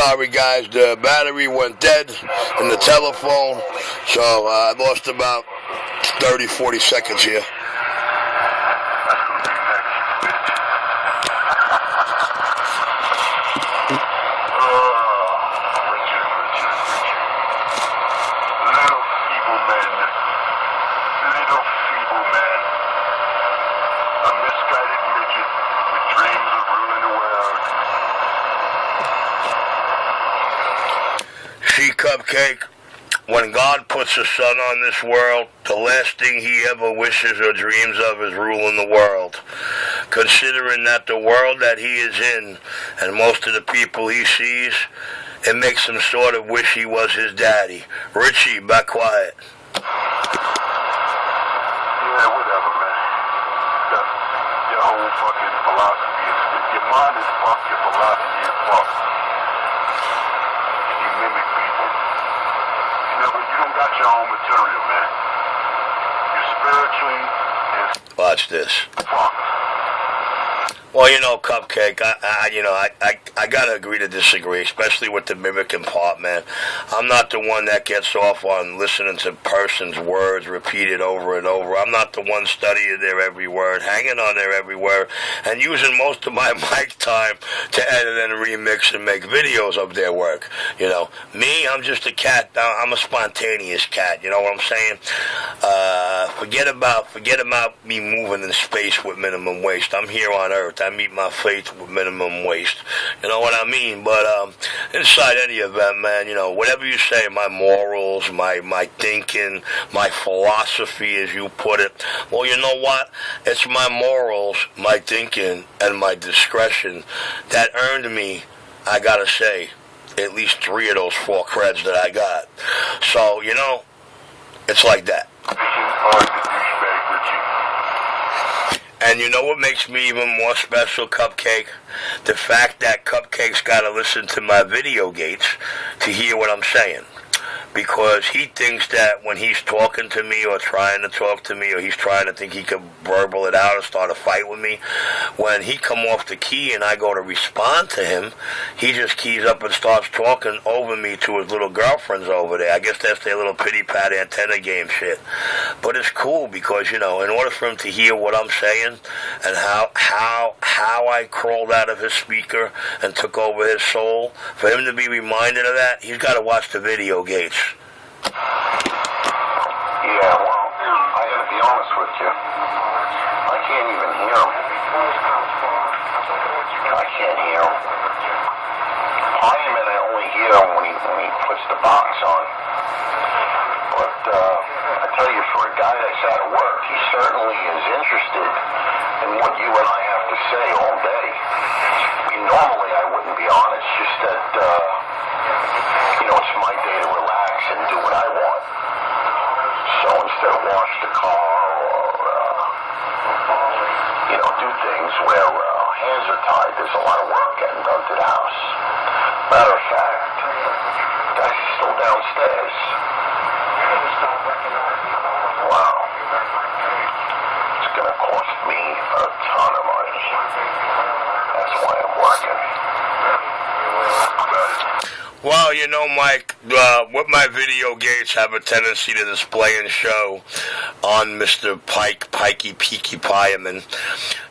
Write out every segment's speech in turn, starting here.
sorry guys, the battery went dead in the telephone, so I lost about 30-40 seconds here. Cupcake, when God puts a son on this world, the last thing he ever wishes or dreams of is ruling the world. Considering that the world that he is in, and most of the people he sees, it makes him sort of wish he was his daddy. Richie, back quiet. Yeah, whatever, man. Your whole fucking philosophy is, your mind is fucked, your philosophy is fucked. You mimic people. But you don't got your own material, man. You're spiritually and watch this. Fuck. Well, you know, Cupcake, I gotta agree to disagree, especially with the mimicking part, man. I'm not the one that gets off on listening to person's words repeated over and over. I'm not the one studying their every word, hanging on their every word, and using most of my mic time to edit and remix and make videos of their work. You know, me, I'm just a cat. I'm a spontaneous cat. You know what I'm saying? Forget about me moving in space with minimum waste. I'm here on Earth. I meet my fate with minimum waste. You know what I mean? But inside any event, man, you know, whatever you say, my morals, my thinking, my philosophy, as you put it, well, you know what? It's my morals, my thinking, and my discretion that earned me, I gotta say, at least 3 of those 4 creds that I got. So, you know, it's like that. And you know what makes me even more special, Cupcake? The fact that Cupcake's got to listen to my video gates to hear what I'm saying. Because he thinks that when he's talking to me or trying to talk to me or he's trying to think he could verbal it out or start a fight with me, when he come off the key and I go to respond to him, he just keys up and starts talking over me to his little girlfriends over there. I guess that's their little pity-pat antenna game shit. But it's cool because, you know, in order for him to hear what I'm saying and how I crawled out of his speaker and took over his soul, for him to be reminded of that, he's got to watch the video gates. Yeah, well, I gotta be honest with you. I can't even hear him. I can't hear him. I only hear him when he puts the box on. But I tell you, for a guy that's out of work, he certainly is interested in what you and I have to say all day. I mean, normally I wouldn't be on. It's just that, you know, it's my day to relax and do what I want. So instead of wash the car or, you know, do things where hands are tied, there's a lot of work getting done to the house. Matter of fact, guys are still downstairs. Wow. It's going to cost me a ton of money. That's why I'm working. Well, you know, Mike, what my video gates have a tendency to display and show on Mr. Pikey Peaky Pieman.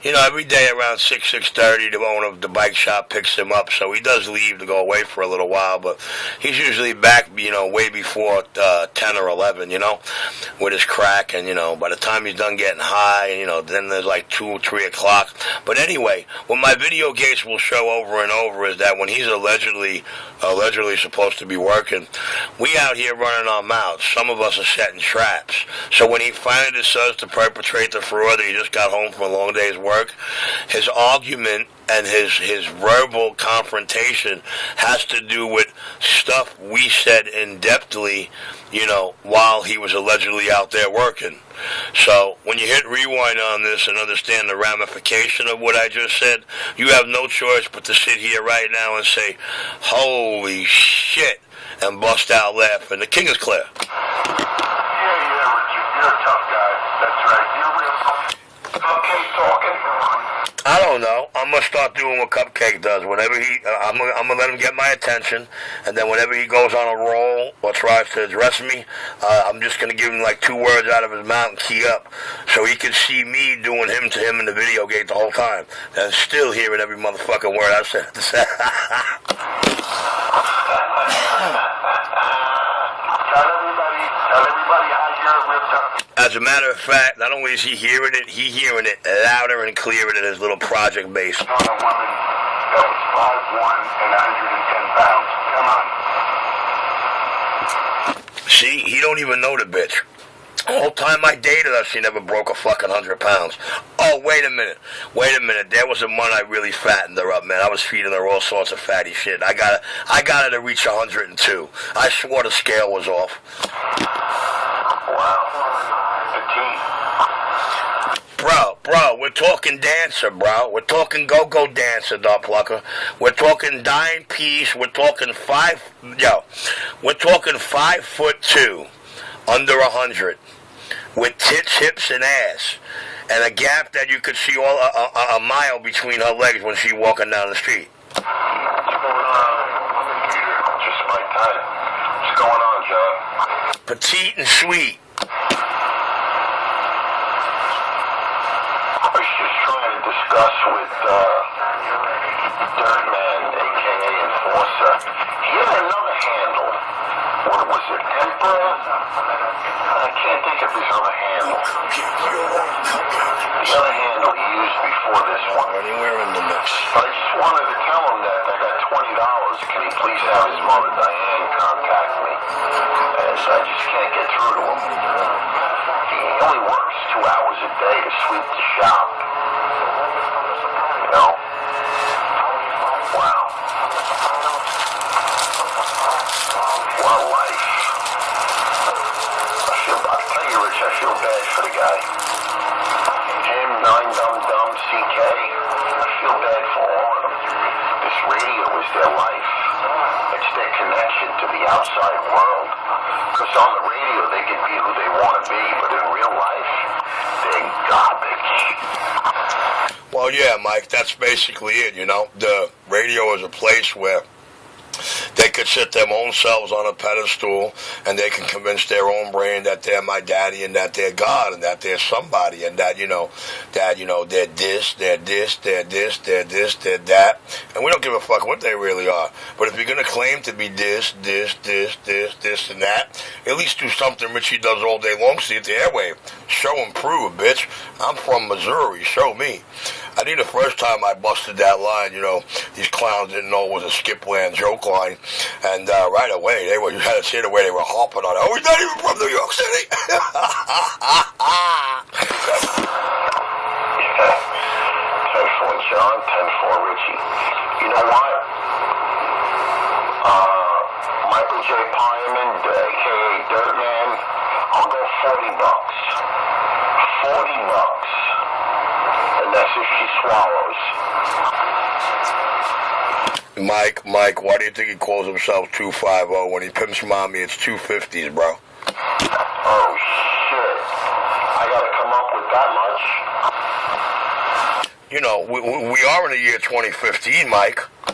You know, every day around 6:30, the owner of the bike shop picks him up, so he does leave to go away for a little while, but he's usually back, you know, way before 10 or 11, you know, with his crack, and, you know, by the time he's done getting high, you know, then there's like 2 or 3 o'clock. But anyway, what my video gates will show over and over is that when he's allegedly supposed to be working, we out here running our mouths. Some of us are setting traps. So when he finally decides to perpetrate the fraud that he just got home from a long day's work, his argument and his verbal confrontation has to do with stuff we said in-depthly, you know, while he was allegedly out there working. So when you hit rewind on this and understand the ramification of what I just said, you have no choice but to sit here right now and say, holy shit, and bust out laughing. The king is clear. Yeah, Richard, you're a tough guy. That's right. You're real. Okay, talking. I don't know. I'm gonna start doing what Cupcake does. Whenever I'm gonna let him get my attention, and then whenever he goes on a roll or tries to address me, I'm just gonna give him like 2 words out of his mouth and key up, so he can see me doing him to him in the video game the whole time, and still hearing every motherfucking word I said. Tell everybody how you're ripped up. As a matter of fact, not only is he hearing it louder and clearer than his little project bass. On a woman that was 5'1" and 110 pounds. Come on. See, he don't even know the bitch. The whole time I dated her, she never broke a fucking 100 pounds. Oh, wait a minute. There was a month I really fattened her up, man. I was feeding her all sorts of fatty shit. I got her to reach 102. I swore the scale was off. Wow. Bro, we're talking dancer, bro. We're talking go-go dancer, dog plucker. We're talking dime piece. We're talking 5'2", under 100, with tits, hips, and ass, and a gap that you could see all a mile between her legs when she's walking down the street. What's going on? Just my time. What's going on, John? Petite and sweet. I was just trying to discuss with Dirtman, a.k.a. Enforcer. He had another handle. What was it, Emperor? I can't think of his other handle. The other handle he used before this one. Anywhere in the mix. But I just wanted to tell him that I got $20. Can he please have his mother, Diane, contact me? As I just can't get through to him. He only works 2 hours a day to sweep the shop. You know? Wow. What a life. I'll tell you, Rich, I feel bad for the guy. Him, 9dumdum, CK. I feel bad for all of them. This radio is their life. It's their connection to the outside world. Because on the radio, they can be who they want to be, but in real life, they're garbage. Well, yeah, Mike, that's basically it, you know. The radio is a place where they could sit their own selves on a pedestal, and they can convince their own brain that they're my daddy and that they're God and that they're somebody and that, they're this, they're this, they're this, they're this, they're that. And we don't give a fuck what they really are. But if you're going to claim to be this, and that, at least do something Richie does all day long, see it the airwave. Show and prove, bitch. I'm from Missouri. Show me. I think the first time I busted that line, these clowns didn't know it was a Skipland joke line, and right away, you had to see the way they were hopping on it. Oh, he's not even from New York City! 10-4 John, 10-4 Richie. You know what? Michael J. Pyman, a.k.a. Dirtman, I'll go $40. $40. And that's if she swallows. Mike, why do you think he calls himself 250 when he pimps mommy? It's 250s, bro. Oh shit! I gotta come up with that much. We are in the year 2015, Mike. All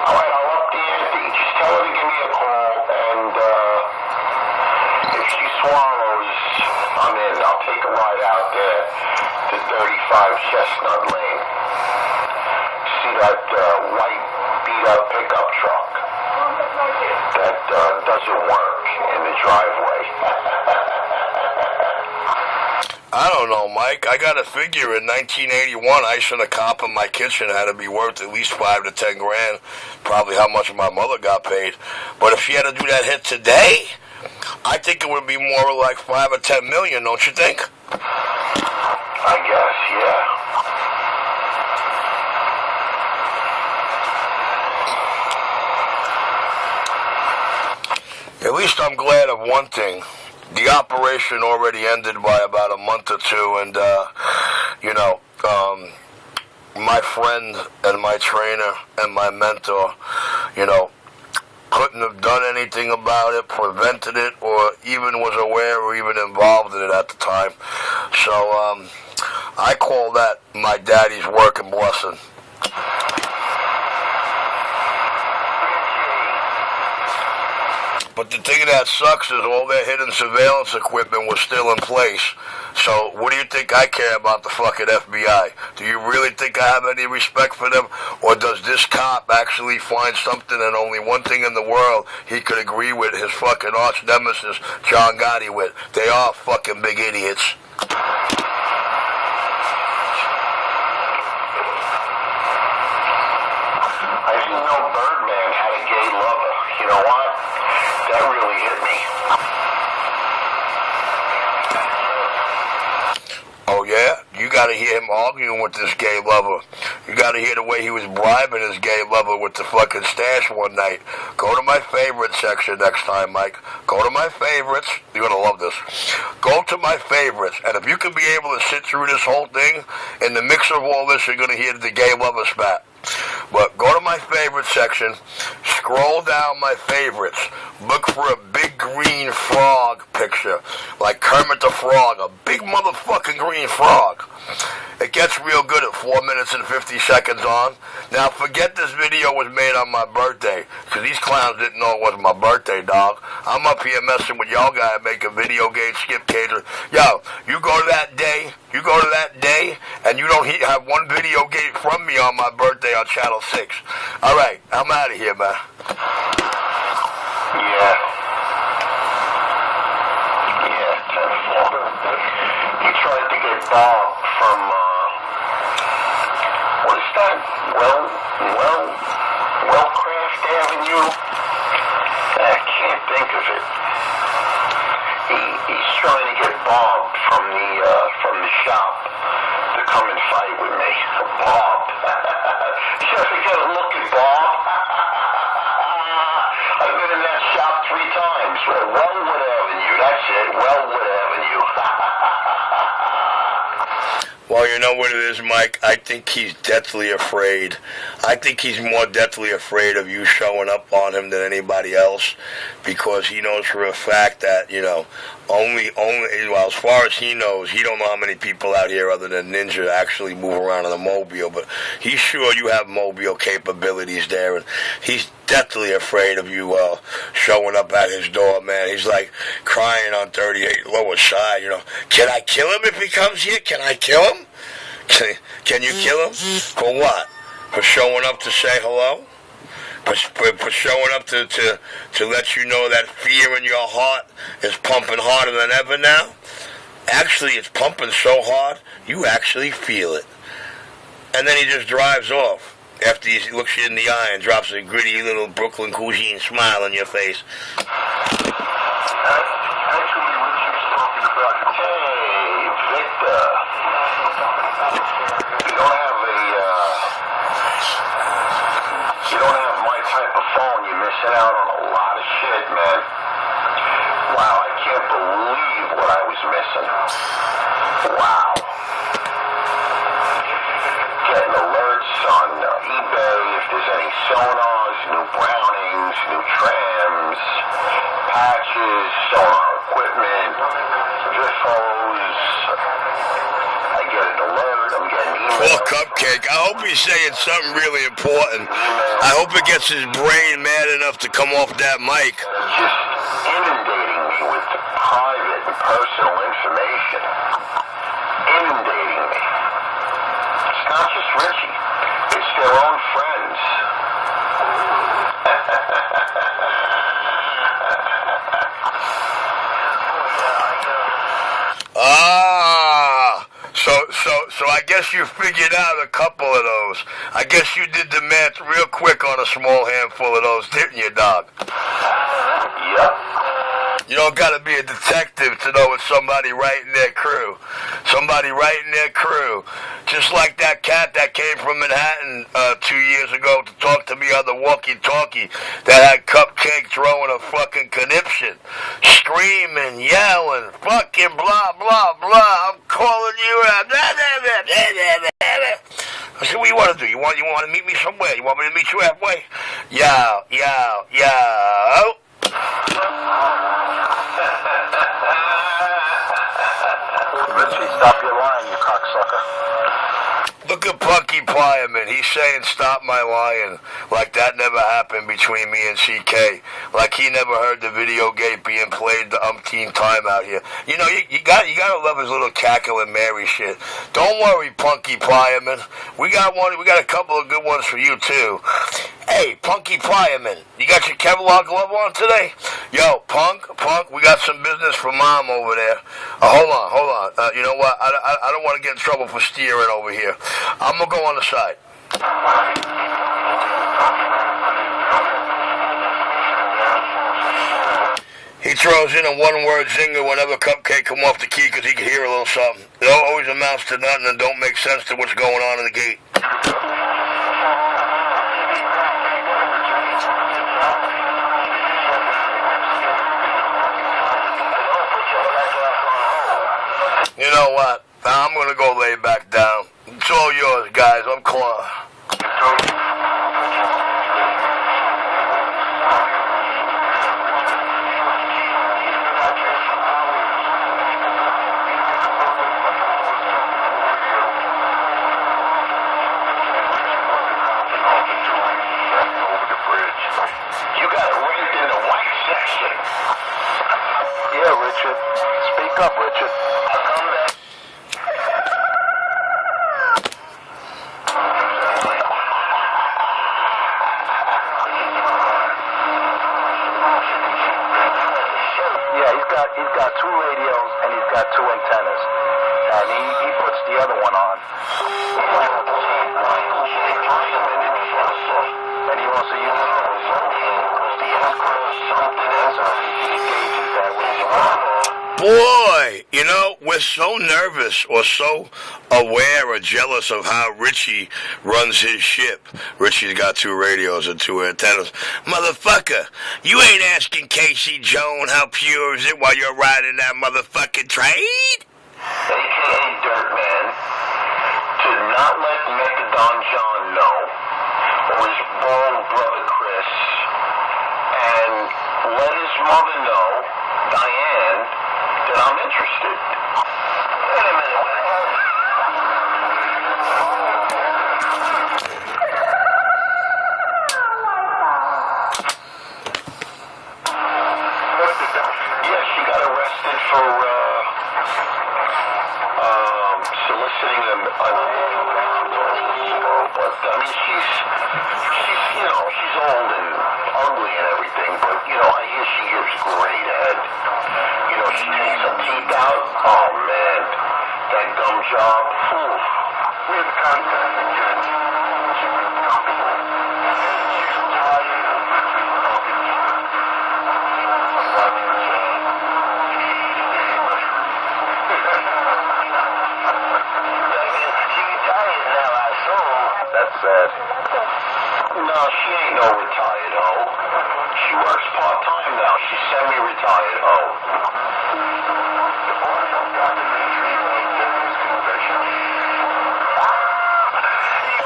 right, I'll up the ante. Just tell her to give me a call, and if she swallows, I'm in. I'll take a ride out there to 35 Chestnut Lane. See that white beat-up pickup truck that doesn't work in the driveway. I don't know, Mike. I got to figure in 1981, ice in a cop in my kitchen had to be worth at least $5 to $10 grand. Probably how much my mother got paid. But if she had to do that hit today, I think it would be more like $5 or $10 million, don't you think? I guess, yeah. At least I'm glad of one thing. The operation already ended by about a month or two, and, my friend and my trainer and my mentor, couldn't have done anything about it, prevented it, or even was aware or even involved in it at the time. So, I call that my daddy's working blessing. But the thing that sucks is all their hidden surveillance equipment was still in place. So what do you think I care about the fucking FBI? Do you really think I have any respect for them? Or does this cop actually find something and only one thing in the world he could agree with his fucking arch nemesis, John Gotti, with? They are fucking big idiots. I didn't know Birdman had a gay lover. You know what? That really hit me. Oh yeah? You gotta hear him arguing with this gay lover. You gotta hear the way he was bribing his gay lover with the fucking stash one night. Go to my favorite section next time, Mike. Go to my favorites. You're gonna love this. Go to my favorites. And if you can be able to sit through this whole thing, in the mix of all this, you're gonna hear the gay lover spat. But go to my favorite section, scroll down my favorites, look for a big green frog picture, like Kermit the Frog, a big motherfucking green frog. It gets real good at 4 minutes and 50 seconds on. Now forget this video was made on my birthday, because these clowns didn't know it was my birthday, dog. I'm up here messing with y'all guys making video game skip cater. Yo, you go to that day, and you don't have one video game from me on my birthday on Channel 6. All right, I'm out of here, man. Yeah. He tried to get Bob from, what is that? Wellcraft Avenue? I can't think of it. He's trying to get Bob from the shop to come and fight with me. Bob. You have to get a look at Bob. I've been in that shop 3 times. Wellwood Avenue, that's it. Wellwood Avenue. Well, you know what it is, Mike? I think he's deathly afraid. I think he's more deathly afraid of you showing up on him than anybody else, because he knows for a fact that, you know, well, as far as he knows, he don't know how many people out here other than Ninja actually move around in a mobile, but he's sure you have mobile capabilities there, and he's deathly afraid of you showing up at his door, man. He's like crying on 38 Lower Side, you know. Can I kill him if he comes here? Can I kill him? Can you kill him? For what? For showing up to say hello? For showing up to let you know that fear in your heart is pumping harder than ever now? Actually, it's pumping so hard, you actually feel it. And then he just drives off after he looks you in the eye and drops a gritty little Brooklyn cuisine smile on your face. Actually, Richard's talking about, hey, Victor, you don't have my type of phone, you're missing out on a lot of shit, man. Wow, I can't believe what I was missing. Wow. Getting alerts on eBay if there's any sonars, new Brownings, new trams, patches, sonar equipment, Vifos. I get an alert, I'm getting emails. Poor Cupcake. I hope he's saying something really important. I hope it gets his brain mad enough to come off that mic. Just inundating me with private and personal information. Inundating me. It's not just Richie. It's their own friends. So I guess you figured out a couple of those. I guess you did the math real quick on a small handful of those, didn't you, dog? Yep. You don't gotta be a detective to know it's somebody right in their crew. Somebody right in their crew. Just like that cat that came from Manhattan 2 years ago to talk to me on the walkie-talkie that had Cupcake throwing a fucking conniption. Screaming, yelling, fucking blah, blah, blah. I'm calling you out. I said, what do you want to do? You want to meet me somewhere? You want me to meet you halfway? Yo. Richie, stop your lying, you cocksucker. sucker. Look at Punky Pliament. He's saying stop my lying. Like that never happened between me and CK. Like he never heard the video game being played the umpteen time out here. You know, you gotta love his little cackle and Mary shit. Don't worry, Punky Pliament. We got a couple of good ones for you too. Hey, Punky Pliament, you got your Kevlar glove on today? Yo, Punk, we got some business for Mom over there. Hold on. You know what? I don't want to get in trouble for steering over here. I'm going to go on the side. He throws in a one-word zinger whenever Cupcake come off the key because he can hear a little something. It always amounts to nothing and don't make sense to what's going on in the gate. You know what? I'm going to go lay back down. It's all yours, guys. I'm Claw. You got it ranked in the white section. Yeah, Richard. Speak up, Richard. I'll come back. Yeah, he's got 2 radios and he's got 2 antennas. And he puts the other one on. And he also uses Boy, you know, we're so nervous or so aware or jealous of how Richie runs his ship. Richie's got 2 radios and 2 antennas. Motherfucker, you ain't asking Casey Jones how pure is it while you're riding that motherfucking train? A.K.A. Dirtman, to not let Mecca Don John know, or his bald brother Chris, and let his mother know, Diane, that I'm interested. Wait a minute, what the hell? Yeah, she got arrested for soliciting them. But I mean, she's you know, she's old and ugly and everything. But you know, I hear she gives great head. You know, she takes her teeth out. Oh man, that gum job. Oof. We have contact again. She's comfortable. She's tired of talking to her. That's sad. No, she ain't no retired hoe. She works part-time now. She's semi-retired hoe.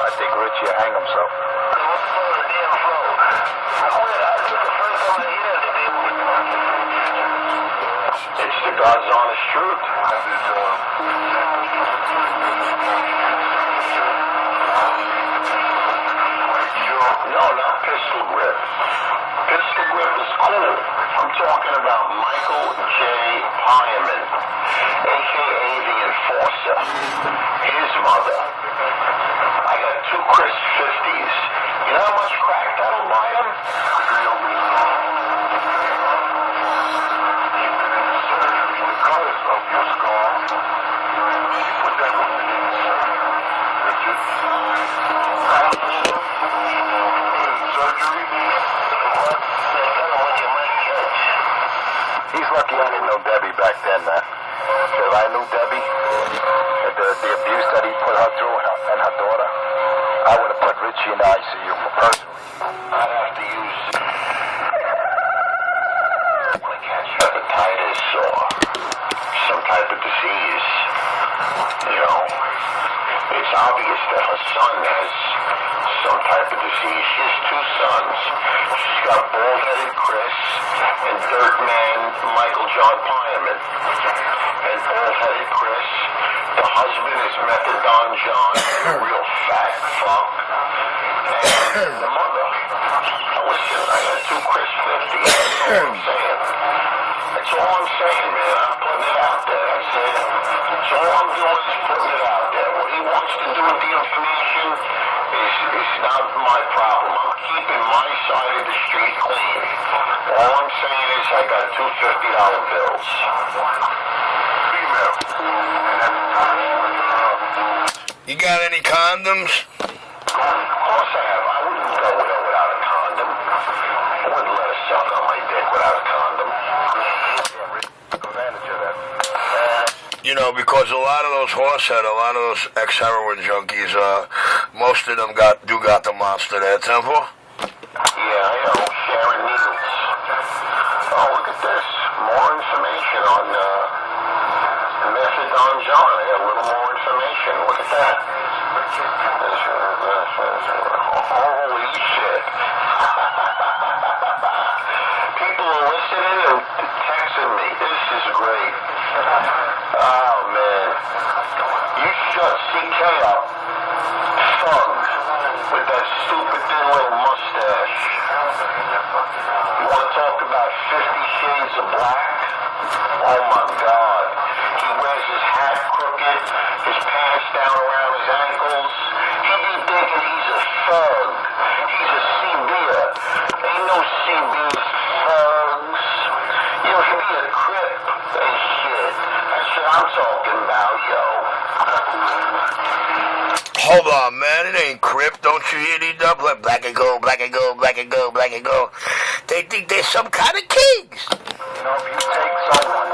I think Richie will hang himself. It's the God's honest truth. No, not pistol grip. Pistol grip is cool. I'm talking about Michael J. Hyman, a.k.a. the Enforcer. His mother. I got 2 crisp 50s. You know how much crack that'll buy him? Because of your scar, you put that one in the surgery, Richard. Surgery? He's lucky I didn't know Debbie back then, man. If I knew Debbie, the abuse that he put her through and her daughter, I would have put Richie in the ICU personally. I'd have to use when I catch hepatitis or some type of disease. You know, it's obvious that her son has some type of disease. She has two sons. She's got bald-headed Chris and Dirtman Michael John Pyman. And bald-headed Chris, the husband is Methadone John, a real fat fuck. And the mother, listen, I got two Chris 50s. That's all I'm saying. That's all I'm saying, man. I'm putting it out there. That's it. That's all I'm doing is putting it out there. What he wants to do with the information is not my problem. I'm keeping my side of the street clean. All I'm saying is I got two $50 bills. Female. You got any condoms? Of course I have. I wouldn't go without a condom. I wouldn't let her suck on my dick without a condom. You know, because a lot of those horsehead, a lot of those ex-heroin junkies, most of them got the monster there, Temple. Yeah, I know, sharing needles. Oh, look at this. More information on Methadone John. I got a little more information. Look at that. Holy shit. People are listening and texting me. This is great. Oh, man. You shut CK up. Thug. With that stupid thin little mustache. You want to talk about 50 Shades of Black? Oh, my God. He wears his hat crooked, his pants down around his ankles. He be thinking he's a thug. He's a CB'er. Ain't no CB's thugs. You know, he be a crip and shit. That's what I'm talking about, yo. Hold on, man. It ain't Crip. Don't you hear these up? Like black and gold, black and gold, black and gold, black and gold. They think they're some kind of kings. You know, if you take someone